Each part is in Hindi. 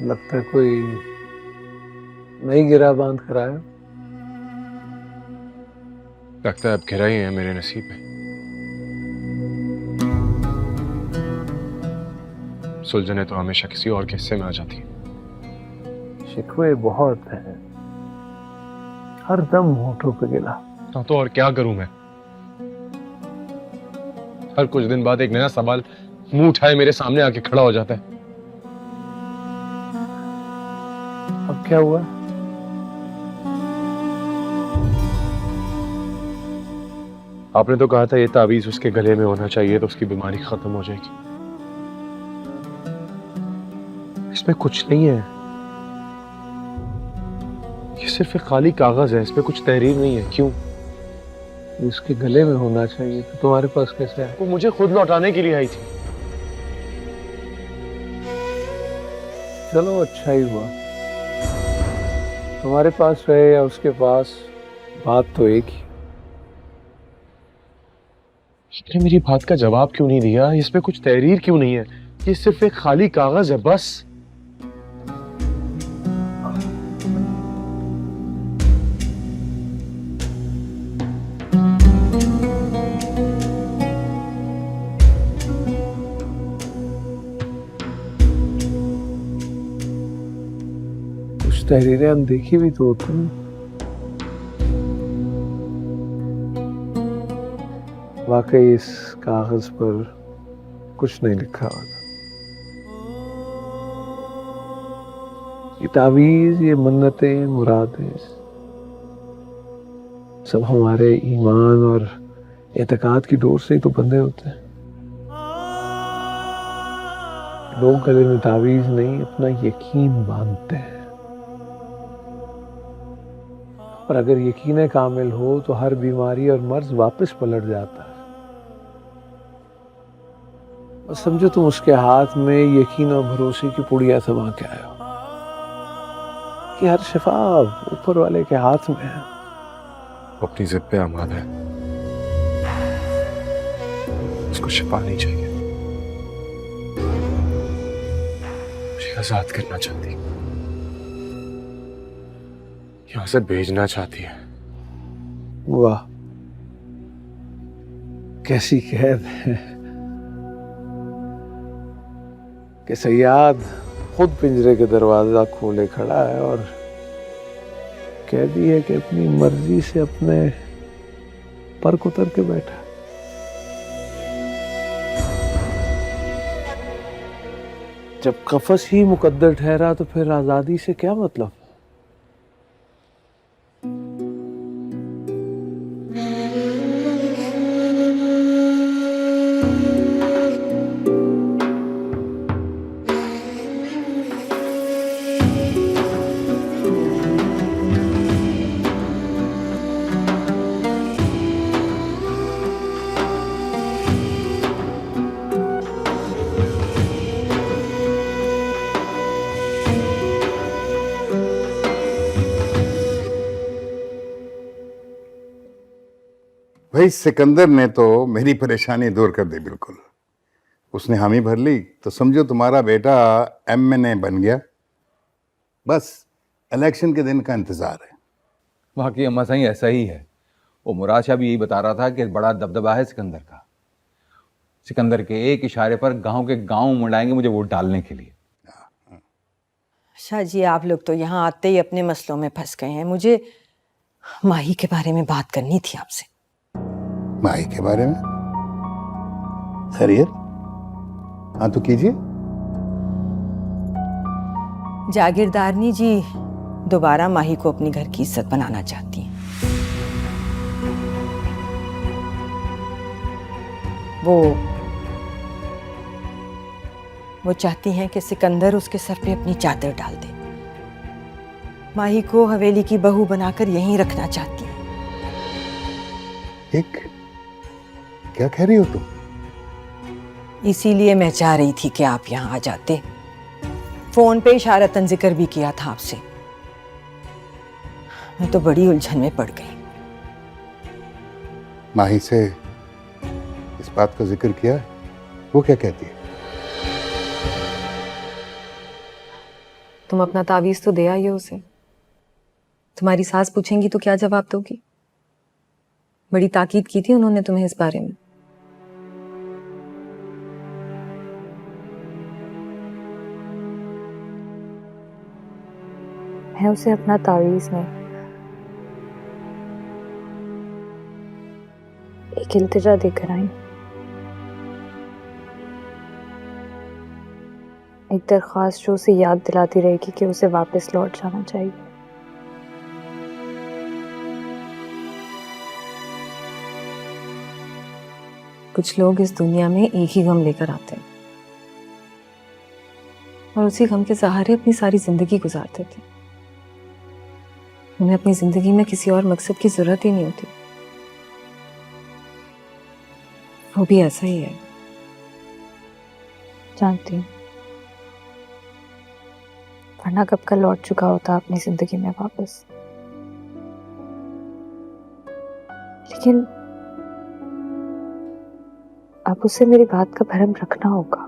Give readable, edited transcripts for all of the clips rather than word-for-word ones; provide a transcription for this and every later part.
लगता है कोई नई गिरा बांध कर आया। लगता है अब गिरा ही है मेरे नसीब में। सुलझने तो हमेशा किसी और के हिस्से में आ जाती है। शिकवे बहुत हैं, हर दम होठों पे गिला। हाँ तो और क्या करूं मैं? हर कुछ दिन बाद एक नया सवाल मुंह उठाए मेरे सामने आके खड़ा हो जाता है। अब क्या हुआ? आपने तो कहा था ये तावीज उसके गले में होना चाहिए तो उसकी बीमारी खत्म हो जाएगी। इसमें कुछ नहीं है, ये सिर्फ एक खाली कागज है, इसमें कुछ तहरीर नहीं है। क्यों? इसके गले में होना चाहिए तो तुम्हारे पास कैसे है? वो मुझे खुद लौटाने के लिए आई थी। चलो अच्छा ही हुआ, तुम्हारे पास रहे या उसके पास, बात तो एक ही। इसने मेरी बात का जवाब क्यों नहीं दिया? इसमें कुछ तहरीर क्यों नहीं है? ये सिर्फ एक खाली कागज है बस। कुछ तहरीरें अनदेखी भी तो होती हैं। वाकई इस कागज पर कुछ नहीं लिखा होता। ये तावीज, ये मन्नतें, मुरादें सब हमारे ईमान और एतकाद की डोर से ही तो बंधे होते हैं। लोग गले में तावीज नहीं, अपना यकीन बांधते हैं। और अगर यकीन कामिल हो तो हर बीमारी और मर्ज वापस पलट जाता है। और समझो तुम उसके हाथ में यकीन और भरोसे की पुड़िया थमा के आए हो कि हर शिफा ऊपर वाले के हाथ में है। वो अपनी जिद पे अमाल है, उसको शिफा नहीं चाहिए, मुझे आजाद करना चाहती, यहां से भेजना चाहती है। वाह, कैसी कैद है कि सयाद खुद पिंजरे के दरवाजा खोले खड़ा है और कैदी है कि अपनी मर्जी से अपने पर उतर के बैठा। जब कफस ही मुकद्दर ठहरा तो फिर आजादी से क्या मतलब? भाई सिकंदर ने तो मेरी परेशानी दूर कर दी बिल्कुल। उसने हामी भर ली तो समझो तुम्हारा बेटा एमएनए बन गया। बस इलेक्शन के दिन का इंतजार है। वाकई अम्मा सही ऐसा ही है। वो मुराद शाह भी यही बता रहा था कि बड़ा दबदबा है सिकंदर का। सिकंदर के एक इशारे पर गांव के गांव मुड़ाएंगे मुझे वोट डालने के लिए। शाह जी, आप लोग तो यहाँ आते ही अपने मसलों में फंस गए हैं। मुझे माही के बारे में बात करनी थी आपसे। माही के बारे में? खैरियत? हाँ तो कीजिए। जागीरदारनी जी दोबारा माही को अपने घर की इज्जत बनाना चाहती हैं। वो चाहती हैं कि सिकंदर उसके सर पे अपनी चादर डाल दे। माही को हवेली की बहू बनाकर यहीं रखना चाहती हैं। एक क्या कह रही हो तुम? इसीलिए मैं चाह रही थी कि आप यहाँ आ जाते। फोन पे इशारतन जिक्र भी किया था आपसे। मैं तो बड़ी उलझन में पड़ गई। माही से इस बात का जिक्र किया है? वो क्या कहती है? तुम अपना तावीज तो दे आई हो उसे। तुम्हारी सास पूछेंगी तो क्या जवाब दोगी? बड़ी ताकीद की थी उन्होंने तुम्हें इस बारे में। मैं उसे अपना तावीज नहीं, एक इल्तिजा देकर आई, एक दरख्वास्त जो उसे याद दिलाती रहेगी कि उसे वापस लौट जाना चाहिए। कुछ लोग इस दुनिया में एक ही गम लेकर आते हैं और उसी गम के सहारे अपनी सारी जिंदगी गुजार देते हैं। उन्हें अपनी जिंदगी में किसी और मकसद की जरूरत ही नहीं होती। वो भी ऐसा ही है। जानती हूँ, वरना कब का लौट चुका होता अपनी जिंदगी में वापस। लेकिन अब उसे मेरी बात का भरम रखना होगा।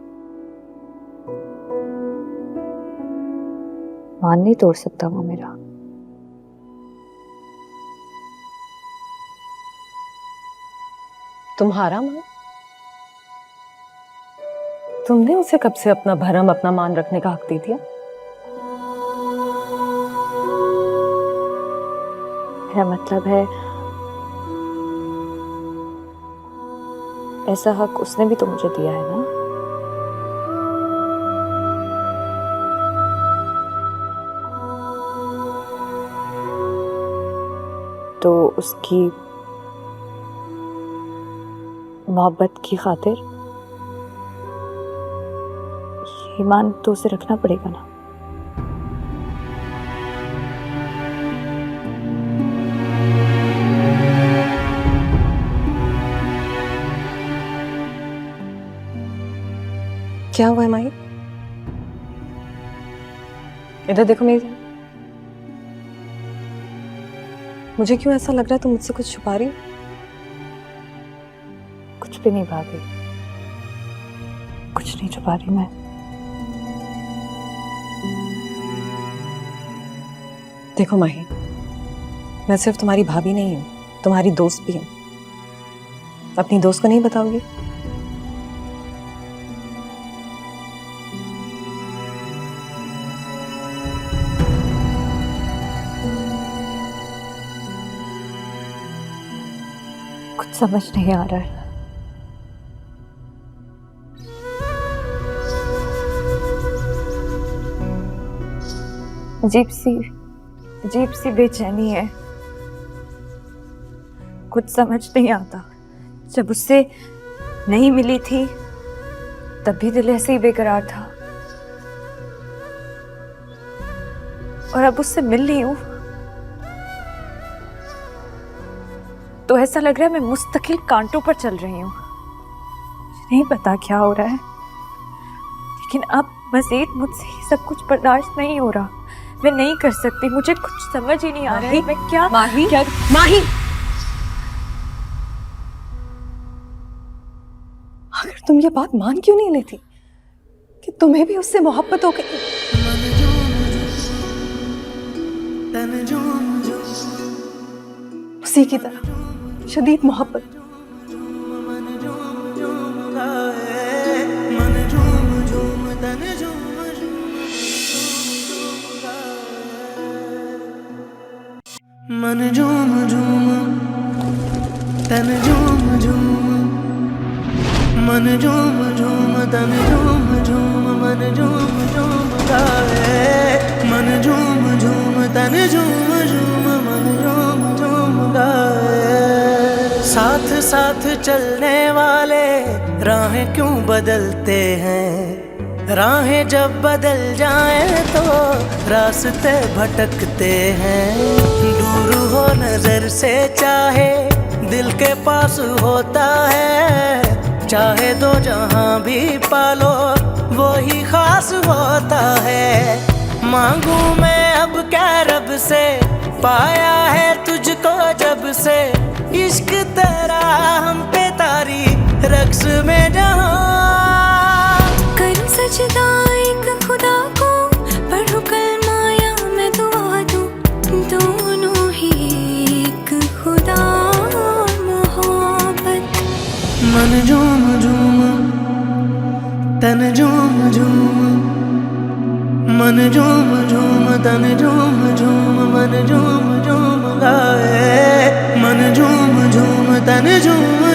मान नहीं तोड़ सकता वो मेरा। तुम्हारा मान? तुमने उसे कब से अपना भरम, अपना मान रखने का हक दे दिया? मेरा मतलब है, ऐसा हक उसने भी तो मुझे दिया है ना। तो उसकी मोहब्बत की खातिर ईमान तो उसे रखना पड़ेगा ना। क्या हुआ है माही? इधर देखो मेरी। मुझे क्यों ऐसा लग रहा है तुम मुझसे कुछ छुपा रही हो? कुछ भी नहीं भाभी, कुछ नहीं छुपा रही मैं। देखो माही, मैं सिर्फ तुम्हारी भाभी नहीं हूं, तुम्हारी दोस्त भी हूं। अपनी दोस्त को नहीं बताओगी? कुछ समझ नहीं आ रहा है। अजीब सी बेचैनी है। कुछ समझ नहीं आता। जब उससे नहीं मिली थी तब भी दिल ऐसे ही बेकरार था, और अब उससे मिल रही हूं तो ऐसा लग रहा है मैं मुस्तकिल कांटों पर चल रही हूँ। नहीं पता क्या हो रहा है, लेकिन अब मज़ीद मुझसे ये सब कुछ बर्दाश्त नहीं हो रहा। मैं नहीं कर सकती, मुझे कुछ समझ ही नहीं आ रहा है। मैं क्या माही, क्या माही, अगर तुम ये बात मान क्यों नहीं लेती कि तुम्हें भी उससे मोहब्बत हो गई? उसी की तरह शदीद मोहब्बत। मन झूम झूम तन झूम झूम, मन झूम झूम तन झूम झूम, मन झूम झूम गाए। मन झूम झूम तन झूम झूम, मन झूम झूम गाए। साथ साथ चलने वाले राहें क्यों बदलते हैं? राहें जब बदल जाएं तो रास्ते भटकते हैं। दूर हो नजर से चाहे दिल जिसके पास होता है, चाहे दो जहां भी पालो वो ही खास होता है। मांगू मैं अब क्या रब से, पाया है तुझको जब से, इश्क तेरा हम पे तारी रक्स में जहां। करूं सजदा एक खुदा को, पढ़ूं कलमा या मैं दुआ दूं, दोनों ही एक खुदा और मोहब्बत। मन झूम झूम तन झूम झूम, मन झूम झूम तन झूम झूम, मन झूम झूम गाए। मन झूम झूम तन झूम